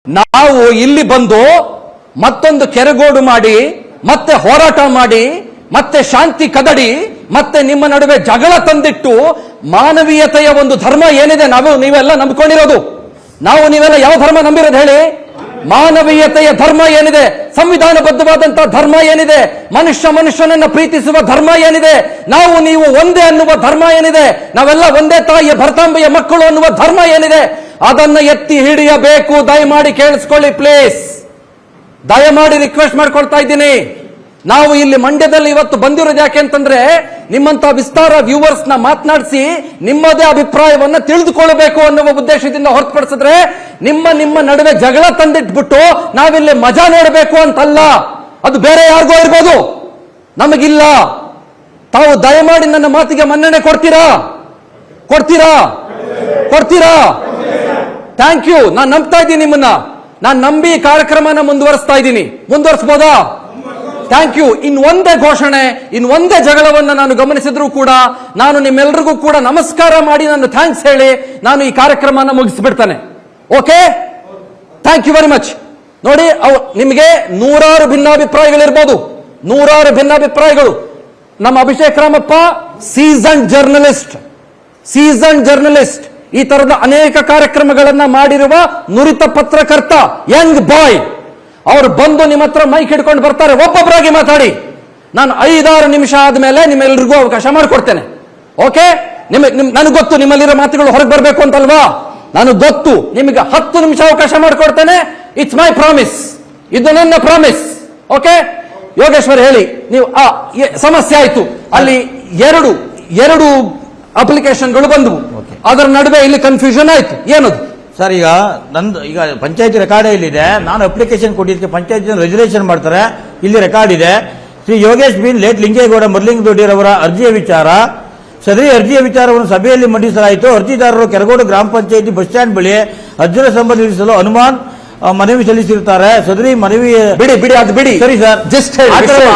ನಾವು ಇಲ್ಲಿ ಬಂದು ಮತ್ತೊಂದು ಕೆರೆಗೋಡು ಮಾಡಿ ಮತ್ತೆ ಹೋರಾಟ ಮಾಡಿ ಮತ್ತೆ ಶಾಂತಿ ಕದಡಿ ಮತ್ತೆ ನಿಮ್ಮ ನಡುವೆ ಜಗಳ ತಂದಿಟ್ಟು ಮಾನವೀಯತೆಯ ಒಂದು ಧರ್ಮ ಏನಿದೆ ನೀವೆಲ್ಲ ನಂಬಿಕೊಂಡಿರೋದು, ನೀವೆಲ್ಲ ಯಾವ ಧರ್ಮ ನಂಬಿರೋದು ಹೇಳಿ? ಮಾನವೀಯತೆಯ ಧರ್ಮ ಏನಿದೆ, ಸಂವಿಧಾನಬದ್ಧವಾದಂತಹ ಧರ್ಮ ಏನಿದೆ, ಮನುಷ್ಯನನ್ನ ಪ್ರೀತಿಸುವ ಧರ್ಮ ಏನಿದೆ, ನೀವು ಒಂದೇ ಅನ್ನುವ ಧರ್ಮ ಏನಿದೆ, ನಾವೆಲ್ಲ ಒಂದೇ ತಾಯಿಯ ಭರತಾಂಬೆಯ ಮಕ್ಕಳು ಅನ್ನುವ ಧರ್ಮ ಏನಿದೆ, ಅದನ್ನ ಎತ್ತಿ ಹಿಡಿಯಬೇಕು. ದಯಮಾಡಿ ಕೇಳಿಸ್ಕೊಳ್ಳಿ ಪ್ಲೀಸ್, ದಯಮಾಡಿ ರಿಕ್ವೆಸ್ಟ್ ಮಾಡ್ಕೊಳ್ತಾ ಇದ್ದೀನಿ. ನಾವು ಇಲ್ಲಿ ಮಂಡ್ಯದಲ್ಲಿ ಇವತ್ತು ಬಂದಿರೋದು ಯಾಕೆ ಅಂತಂದ್ರೆ ನಿಮ್ಮಂತ ವಿಸ್ತಾರ ವ್ಯೂವರ್ಸ್ ನ ಮಾತನಾಡಿಸಿ ನಿಮ್ಮದೇ ಅಭಿಪ್ರಾಯವನ್ನ ತಿಳಿದುಕೊಳ್ಳಬೇಕು ಅನ್ನುವ ಉದ್ದೇಶದಿಂದ ಹೊರತುಪಡಿಸಿದ್ರೆ ನಿಮ್ಮ ನಡುವೆ ಜಗಳ ತಂದಿಟ್ಬಿಟ್ಟು ನಾವಿಲ್ಲಿ ಮಜಾ ನೋಡಬೇಕು ಅಂತಲ್ಲ. ಅದು ಬೇರೆ ಯಾರಿಗೋ ಇರ್ಬೋದು, ನಮಗಿಲ್ಲ. ತಾವು ದಯಮಾಡಿ ನನ್ನ ಮಾತಿಗೆ ಮನ್ನಣೆ ಕೊಡ್ತೀರಾ? Thank you. ನಾನು ನಂಬ್ತಾ ಇದ್ದೀನಿ ನಿಮ್ಮನ್ನ, ನಾನು ನಂಬಿ ಕಾರ್ಯಕ್ರಮನ ಮುಂದುವರಿಸಬಹುದಾ? Thank you. ಒಂದೇ ಘೋಷಣೆ, ಒಂದೇ ಜಗಳವನ್ನ ನಾನು ಗಮನಿಸಿದ್ರು ಕೂಡ ನಾನು ನಿಮ್ಮೆಲ್ಲರಿಗೂ ಕೂಡ ನಮಸ್ಕಾರ ಮಾಡಿ ನಾನು ಥ್ಯಾಂಕ್ಸ್ ಹೇಳಿ ನಾನು ಈ ಕಾರ್ಯಕ್ರಮನ ಮುಗಿಸ್ಬಿಡ್ತಾನೆ. Okay, thank you very much. ನೋಡಿ, ನಿಮಗೆ ನೂರಾರು ಭಿನ್ನಾಭಿಪ್ರಾಯಗಳಿರ್ಬೋದು, ನಮ್ಮ ಅಭಿಷೇಕ್ ರಾಮಪ್ಪ ಸೀಸನ್ ಜರ್ನಲಿಸ್ಟ್, ಈ ತರದ ಅನೇಕ ಕಾರ್ಯಕ್ರಮಗಳನ್ನ ಮಾಡಿರುವ ನುರಿತ ಪತ್ರಕರ್ತ, ಯಂಗ್ ಬಾಯ್. ಅವರು ಬಂದು ನಿಮ್ಮ ಹತ್ರ ಮೈಕ್ ಹಿಡ್ಕೊಂಡು ಬರ್ತಾರೆ, ಒಬ್ಬೊಬ್ಬರಾಗಿ ಮಾತಾಡಿ. ನಾನು 5-6 ನಿಮಿಷ ಆದ್ಮೇಲೆ ನಿಮ್ಮೆಲ್ಲರಿಗೂ ಅವಕಾಶ ಮಾಡಿಕೊಡ್ತೇನೆ. ಓಕೆ, ನನಗೆ ಗೊತ್ತು ನಿಮ್ಮಲ್ಲಿರೋ ಮಾತುಗಳು ಹೊರಗೆ ಬರಬೇಕು ಅಂತಲ್ವಾ, ನನಗೆ ಗೊತ್ತು. ನಿಮಗೆ 10 ನಿಮಿಷ ಅವಕಾಶ ಮಾಡಿಕೊಡ್ತೇನೆ. ಇಟ್ಸ್ ಮೈ ಪ್ರಾಮಿಸ್, ಇದು ನನ್ನ ಪ್ರಾಮಿಸ್. ಓಕೆ, ಯೋಗೇಶ್ವರ್ ಹೇಳಿ. ನೀವು ಸಮಸ್ಯೆ ಆಯ್ತು, ಅಲ್ಲಿ ಎರಡು ಅಪ್ಲಿಕೇಶನ್ಗಳು ಬಂದವು, ಅದರ ನಡುವೆ ಇಲ್ಲಿ ಕನ್ಫ್ಯೂಷನ್ ಆಯ್ತು. ಏನದು ಸರ್? ಈಗ ಪಂಚಾಯತಿ ರೆಕಾರ್ಡ್ ಇಲ್ಲಿದೆ. ನಾನು ಅಪ್ಲಿಕೇಶನ್ ಕೊಟ್ಟಿದ್ದಕ್ಕೆ ಪಂಚಾಯತಿ ರೆಜುಲೇಷನ್ ಮಾಡ್ತಾರೆ, ಇಲ್ಲಿ ರೆಕಾರ್ಡ್ ಇದೆ. ಶ್ರೀ ಯೋಗೇಶ್ ಬಿನ್ ಲೇಟ್ ಲಿಂಗೇಗೌಡ ಮರ್ಲಿಂಗದೊಡ್ಡಿರವರ ಅರ್ಜಿಯ ವಿಚಾರ, ಸದರಿ ಅರ್ಜಿಯ ವಿಚಾರವನ್ನು ಸಭೆಯಲ್ಲಿ ಮಂಡಿಸಲಾಯಿತು. ಅರ್ಜಿದಾರರು ಕೆರಗೋಡು ಗ್ರಾಮ ಪಂಚಾಯತಿ ಬಸ್ ಸ್ಟ್ಯಾಂಡ್ ಬಳಿ ಅರ್ಜುನ ಸಂಬಂಧ ನಿಲ್ಲಿಸಲು ಹನುಮಾನ್ ಮನವಿ ಸಲ್ಲಿಸಿರುತ್ತಾರೆ. ಸದರಿ ಮನವಿ ಬಿಡಿ ಸರಿ ಸರ್, ಜಸ್ಟ್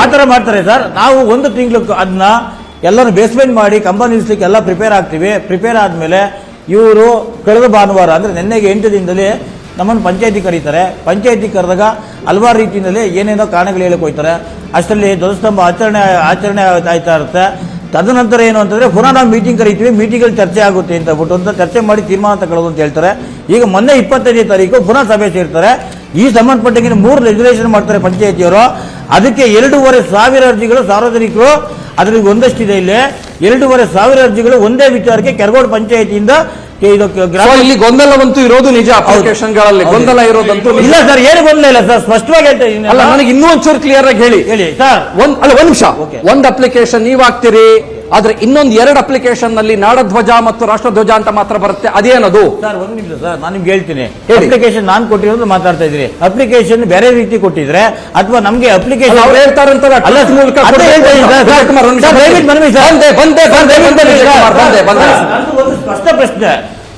ಆತರ ಮಾಡ್ತಾರೆ ಸರ್. ನಾವು 1 ತಿಂಗಳು ಅದನ್ನ ಎಲ್ಲರೂ ಬೇಸ್ಮೆಂಟ್ ಮಾಡಿ ಕಂಬ ನಿಲ್ಲಿಸಲಿಕ್ಕೆ ಎಲ್ಲ ಪ್ರಿಪೇರ್ ಆದ್ಮೇಲೆ ಇವರು ಕಳೆದ ಭಾನುವಾರ ಅಂದ್ರೆ ನಿನ್ನೆಗೆ 8 ದಿನದಲ್ಲಿ ನಮ್ಮನ್ನು ಪಂಚಾಯತಿ ಕರೀತಾರೆ. ಪಂಚಾಯತಿ ಕರೆದಾಗ ಹಲವಾರು ರೀತಿಯಲ್ಲಿ ಏನೇನೋ ಕಾರಣಗಳು ಹೇಳಕ್ ಹೋಗ್ತಾರೆ. ಅಷ್ಟರಲ್ಲಿ ಧ್ವಜಸ್ತಂಭ ಆಚರಣೆ ಆಯ್ತಾ ಇರುತ್ತೆ. ತದನಂತರ ಏನು ಅಂತಂದ್ರೆ ಪುನಃ ನಾವು ಮೀಟಿಂಗ್ ಕರೀತೀವಿ, ಮೀಟಿಂಗಲ್ಲಿ ಚರ್ಚೆ ಆಗುತ್ತೆ ಅಂತ ಬಿಟ್ಟು ಅಂತ ಚರ್ಚೆ ಮಾಡಿ ತೀರ್ಮಾನ ತಗೊಳ್ಳೋದು ಅಂತ ಹೇಳ್ತಾರೆ. ಈಗ ಮೊನ್ನೆ 25ನೇ ತಾರೀಕು ಪುನಃ ಸಭೆ ಸೇರ್ತಾರೆ. ಈ ಸಂಬಂಧಪಟ್ಟಂಗೆ 3 ರೆಜುಲೇಷನ್ ಮಾಡ್ತಾರೆ ಪಂಚಾಯತಿಯವರು. ಅದಕ್ಕೆ 2,500 ಅರ್ಜಿಗಳು ಸಾರ್ವಜನಿಕರು, ಅದ್ರಲ್ಲಿ ಒಂದಷ್ಟಿದೆ ಇಲ್ಲಿ 2,500 ಅರ್ಜಿಗಳು ಒಂದೇ ವಿಚಾರಕ್ಕೆ ಕೆರಗೋಡು ಪಂಚಾಯತಿಯಿಂದ ಇಲ್ಲಿ ಗೊಂದಲವಂತೂ ಇರೋದು ನಿಜ. ಅಪ್ಲಿಕೇಶನ್ಗಳಲ್ಲಿ ಗೊಂದಲ ಇರೋದಂತೂ ಇಲ್ಲ ಸರ್, ಏನು ಗೊಂದಲ ಇಲ್ಲ ಸರ್, ಸ್ಪಷ್ಟವಾಗಿ ಹೇಳ್ತಾ ಇದ್ದೀನಿ. ಅಲ್ಲ, ನನಗೆ ಇನ್ನೂ ಒಂಚೂರು ಕ್ಲಿಯರ್ ಆಗಿ ಹೇಳಿ ಸರ್. ಒಂದ್ ನಿಮಿಷ. ಒಂದು ಅಪ್ಲಿಕೇಶನ್ ನೀವು ಹಾಕ್ತೀರಿ, ಆದ್ರೆ ಇನ್ನೊಂದು 2 ಅಪ್ಲಿಕೇಶನ್ ನಲ್ಲಿ ನಾಡಧ್ವಜ ಮತ್ತು ರಾಷ್ಟ್ರಧ್ವಜ ಅಂತ ಮಾತ್ರ ಬರುತ್ತೆ. ಅದೇನದು ಸರ್? 1 ನಿಮಿಷ ಸರ್, ನಾನು ನಿಮ್ಗೆ ಹೇಳ್ತೀನಿ. ಅಪ್ಲಿಕೇಶನ್ ನಾನು ಕೊಟ್ಟಿರೋದು ಮಾತಾಡ್ತಾ ಇದ್ದೀನಿ. ಅಪ್ಲಿಕೇಶನ್ ಬೇರೆ ರೀತಿ ಕೊಟ್ಟಿದ್ರೆ ಅಥವಾ ನಮ್ಗೆ ಅಪ್ಲಿಕೇಶನ್ ಅವ್ರು ಹೇಳ್ತಾರಂತಲ್ಲ ಸ್ಪಷ್ಟ ಪ್ರಶ್ನೆ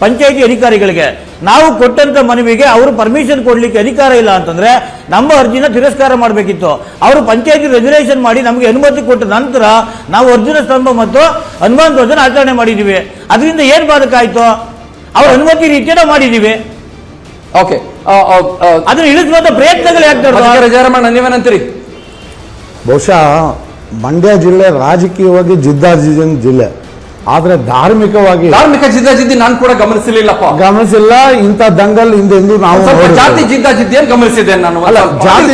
ಪಂಚಾಯತಿ ಅಧಿಕಾರಿಗಳಿಗೆ. ನಾವು ಕೊಟ್ಟಂತ ಮನವಿಗೆ ಅವರು ಪರ್ಮಿಷನ್ ಕೊಡ್ಲಿಕ್ಕೆ ಅಧಿಕಾರ ಇಲ್ಲ ಅಂತಂದ್ರೆ ನಮ್ಮ ಅರ್ಜಿನ ತಿರಸ್ಕಾರ ಮಾಡಬೇಕಿತ್ತು. ಅವರು ಪಂಚಾಯತಿ ರೆಜುಲೇಷನ್ ಮಾಡಿ ನಮಗೆ ಅನುಮತಿ ಕೊಟ್ಟ ನಂತರ ನಾವು ಅರ್ಜುನ ಸ್ತಂಭ ಮತ್ತು ಹನುಮಾನ್ ಧ್ವಜನ ಆಚರಣೆ ಮಾಡಿದೀವಿ. ಅದರಿಂದ ಏನ್ ಬಾಧಕ ಆಯ್ತು? ಅವ್ರ ಅನುಮತಿ ರೀತಿಯ ನಾವು ಮಾಡಿದೀವಿ. ಓಕೆ, ಅದನ್ನ ಇಳಿಸುವಂತ ಪ್ರಯತ್ನಗಳು ಯಾಕೆ ಜಯರಮಣ್ಣ ನೀವೇನಂತೀರಿ? ಬಹುಶಃ ಮಂಡ್ಯ ಜಿಲ್ಲೆ ರಾಜಕೀಯವಾಗಿ ಜಿದ್ದಾಜಿದ್ದಿನ ಜಿಲ್ಲೆ, ಆದ್ರೆ ಧಾರ್ಮಿಕ ಜಿದ್ದಾಜಿದ್ದಿ ನಾನು ಕೂಡ ಗಮನಿಸಿಲ್ಲ. ಇಂಥ ದಂಗಲ್ ಹಿಂದೆಂದು ನಾವು ಜಾತಿ ಜಿದ್ದಾಜಿದ್ದಿಯನ್ನು ಗಮನಿಸಿದೆ ನಾನು. ಜಾತಿ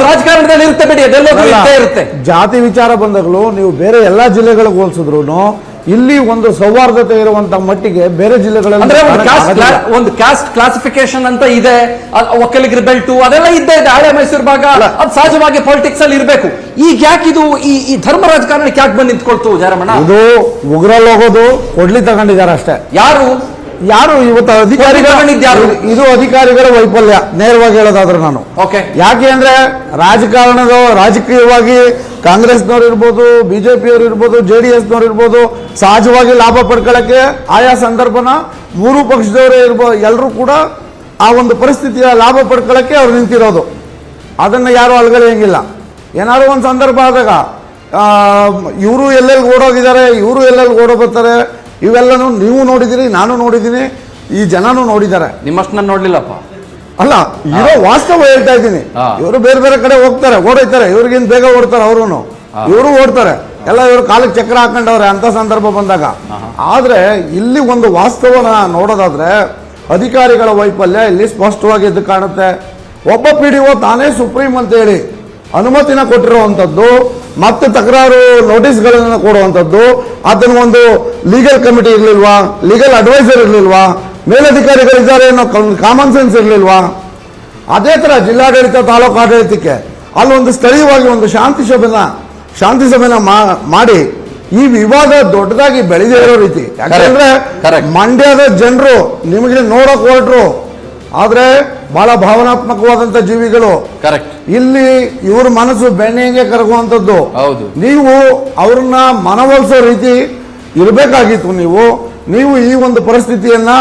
ರಾಜಕಾರಣದಲ್ಲಿ ಇರುತ್ತೆ ಬಿಡಿ, ಅದೆಲ್ಲೋ ಇರುತ್ತೆ. ಜಾತಿ ವಿಚಾರ ಬಂದಾಗಲೂ ನೀವು ಬೇರೆ ಎಲ್ಲಾ ಜಿಲ್ಲೆಗಳಿಗೆ ಹೋಲಿಸಿದ್ರು ಇಲ್ಲಿ ಒಂದು ಸೌಹಾರ್ದತೆ ಇರುವಂತ ಮಟ್ಟಿಗೆ ಬೇರೆ ಜಿಲ್ಲೆಗಳಲ್ಲಿ ಒಂದು ಕ್ಯಾಸ್ಟ್ ಕ್ಲಾಸಿಫಿಕೇಶನ್ ಅಂತ ಇದೆ, ಒಕ್ಕಲಿಗರ ಬೆಲ್ಟು ಅದೆಲ್ಲ ಇದ್ದೇ ಇದೆ. ಹಳೆ ಮೈಸೂರು ಭಾಗ ಅದು ಸಹಜವಾಗಿ ಪಾಲಿಟಿಕ್ಸ್ ಅಲ್ಲಿ ಇರಬೇಕು. ಈಗ ಯಾಕಿದು ಈ ಧರ್ಮ ರಾಜಕಾರಣಕ್ಕೆ ಯಾಕೆ ಬಂದು ನಿಂತ್ಕೊಳ್ತು ಜಯರಮಣ್ಣ? ಇದು ಉಗ್ರಲ್ಲಿ ಹೋಗೋದು ಕೊಡ್ಲಿ ತಗೊಂಡಿದ್ದಾರೆ ಅಷ್ಟೇ. ಯಾರು ಇವತ್ತು ಅಧಿಕಾರಿಗಳು? ಇದು ಅಧಿಕಾರಿಗಳ ವೈಫಲ್ಯ, ನೇರವಾಗಿ ಹೇಳೋದಾದ್ರೆ ನಾನು. ಯಾಕೆ ಅಂದ್ರೆ ರಾಜಕೀಯವಾಗಿ ಕಾಂಗ್ರೆಸ್ನವ್ರು ಇರ್ಬೋದು, ಬಿಜೆಪಿಯವರು ಇರ್ಬೋದು, JDS ನವ್ರು ಇರ್ಬೋದು, ಸಹಜವಾಗಿ ಲಾಭ ಪಡ್ಕೊಳ್ಳಕ್ಕೆ ಆಯಾ ಸಂದರ್ಭನ 3 ಪಕ್ಷದವರೇ ಇರ್ಬೋದು, ಎಲ್ಲರೂ ಕೂಡ ಆ ಒಂದು ಪರಿಸ್ಥಿತಿಯ ಲಾಭ ಪಡ್ಕೊಳ್ಳಕ್ಕೆ ಅವ್ರು ನಿಂತಿರೋದು. ಅದನ್ನ ಯಾರು ಅಲ್ಗಳೆಯಂಗಿಲ್ಲ. ಏನಾದ್ರು ಒಂದು ಸಂದರ್ಭ ಆದಾಗ ಇವರು ಎಲ್ಲೆಲ್ಲಿ ಓಡೋಗಿದ್ದಾರೆ, ಇವರು ಎಲ್ಲೆಲ್ಲಿ ಓಡೋಗ್ತಾರೆ, ಇವೆಲ್ಲನೂ ನೀವು ನೋಡಿದಿರಿ, ನಾನು ನೋಡಿದ್ದೀನಿ, ಈ ಜನನೂ ನೋಡಿದ್ದಾರೆ. ನಿಮ್ಮಷ್ಟು ನಾನು ನೋಡ್ಲಿಲ್ಲಪ್ಪ. ಅಲ್ಲ ಇರೋ ವಾಸ್ತವ ಹೇಳ್ತಾ ಇದ್ದೀನಿ. ಹಾ. ಇವರು ಬೇರೆ ಬೇರೆ ಕಡೆ ಹೋಗ್ತಾರೆ, ಓಡೋಯ್ತಾರೆ, ಇವ್ರಿಗಿಂತ ಬೇಗ ಓಡ್ತಾರೆ ಅವರು, ಇವರು ಓಡ್ತಾರೆ, ಎಲ್ಲ ಇವರು ಕಾಲಕ್ಕೆ ಚಕ್ರ ಹಾಕೊಂಡವ್ರೆ ಅಂತ ಸಂದರ್ಭ ಬಂದಾಗ. ಆದ್ರೆ ಇಲ್ಲಿ ಒಂದು ವಾಸ್ತವನ ನೋಡೋದಾದ್ರೆ ಅಧಿಕಾರಿಗಳ ವೈಫಲ್ಯ ಇಲ್ಲಿ ಸ್ಪಷ್ಟವಾಗಿ ಎದ್ದು ಕಾಣುತ್ತೆ. ಒಬ್ಬ PDO ತಾನೇ ಸುಪ್ರೀಂ ಅಂತ ಹೇಳಿ ಅನುಮತಿನ ಕೊಟ್ಟಿರುವಂತದ್ದು, ಮತ್ತೆ ತಕರಾರು ನೋಟಿಸ್ಗಳನ್ನು ಕೊಡುವಂಥದ್ದು, ಅದನ್ನ ಒಂದು ಲೀಗಲ್ ಕಮಿಟಿ ಇರ್ಲಿಲ್ವಾ, ಲೀಗಲ್ ಅಡ್ವೈಸರ್ ಇರ್ಲಿಲ್ವಾ, ಮೇಲಧಿಕಾರಿಗಳಿದ್ದಾರೆ ಅನ್ನೋ ಕಾಮನ್ ಸೆನ್ಸ್ ಇರ್ಲಿಲ್ವಾ? ಅದೇ ತರ ಜಿಲ್ಲಾಡಳಿತ ತಾಲೂಕು ಆಡಳಿತಕ್ಕೆ ಅಲ್ಲೊಂದು ಸ್ಥಳೀಯವಾಗಿ ಒಂದು ಶಾಂತಿ ಸಭೆನ ಮಾಡಿ ಈ ವಿವಾದ ದೊಡ್ಡದಾಗಿ ಬೆಳೆದೇ ಇರೋ ರೀತಿ. ಯಾಕಂದ್ರೆ Correct. ಮಂಡ್ಯದ ಜನರು ನಿಮಗೆ ನೋಡಕ್ ಹೊರಟ್ರು, ಆದ್ರೆ ಬಹಳ ಭಾವನಾತ್ಮಕವಾದಂತ ಜೀವಿಗಳು. ಕರೆಕ್ಟ್. ಇಲ್ಲಿ ಇವ್ರ ಮನಸ್ಸು ಬೆಣ್ಣೆಗೆ ಕರಗುವಂಥದ್ದು. ಹೌದು. ನೀವು ಅವ್ರನ್ನ ಮನವೊಲಿಸೋ ರೀತಿ ಇರಬೇಕಾಗಿತ್ತು. ನೀವು ಈ ಒಂದು ಪರಿಸ್ಥಿತಿಯನ್ನ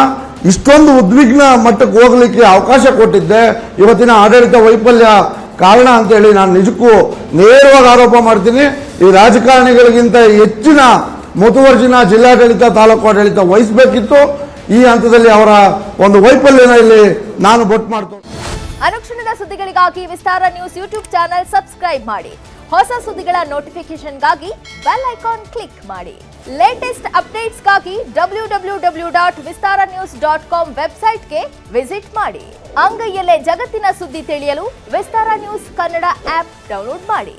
ಇಷ್ಟೊಂದು ಉದ್ವಿಗ್ನ ಮಟ್ಟಕ್ಕೆ ಹೋಗ್ಲಿಕ್ಕೆ ಅವಕಾಶ ಕೊಟ್ಟಿದ್ದೆ ಇವತ್ತಿನ ಆಡಳಿತ ವೈಫಲ್ಯ ಕಾರಣ ಅಂತ ಹೇಳಿ ನಾನು ನಿಜಕ್ಕೂ ನೇರವಾಗಿ ಆರೋಪ ಮಾಡ್ತೀನಿ. ಈ ರಾಜಕಾರಣಿಗಳಿಗಿಂತ ಹೆಚ್ಚಿನ ಮುತುವರ್ಜಿನ ಜಿಲ್ಲಾಡಳಿತ ತಾಲೂಕು ಆಡಳಿತ ವಹಿಸಬೇಕಿತ್ತು. ಈ ಹಂತದಲ್ಲಿ ಅವರ ಒಂದು ವೈಫಲ್ಯನ ಇಲ್ಲಿ ನಾನು ಬೊಟ್ಟು ಮಾಡ್ತೇನೆ. ಅನುಕ್ಷಣದ ಸುದ್ದಿಗಳಿಗಾಗಿ ವಿಸ್ತಾರ ನ್ಯೂಸ್ ಯೂಟ್ಯೂಬ್ ಚಾನೆಲ್ ಸಬ್ಸ್ಕ್ರೈಬ್ ಮಾಡಿ. ಹೊಸ ಸುದ್ದಿಗಳ ನೋಟಿಫಿಕೇಶನ್ಗಾಗಿ ಬೆಲ್ ಐಕಾನ್ ಕ್ಲಿಕ್ ಮಾಡಿ. ಲೇಟೆಸ್ಟ್ ಅಪ್ಡೇಟ್ಸ್ಗಾಗಿ www.vistaranews.com ವೆಬ್ಸೈಟ್ಗೆ ವಿಸಿಟ್ ಮಾಡಿ. ಅಂಗೈಯಲ್ಲೇ ಜಗತ್ತಿನ ಸುದ್ದಿ ತಿಳಿಯಲು ವಿಸ್ತಾರ ನ್ಯೂಸ್ ಕನ್ನಡ ಆಪ್ ಡೌನ್ಲೋಡ್ ಮಾಡಿ.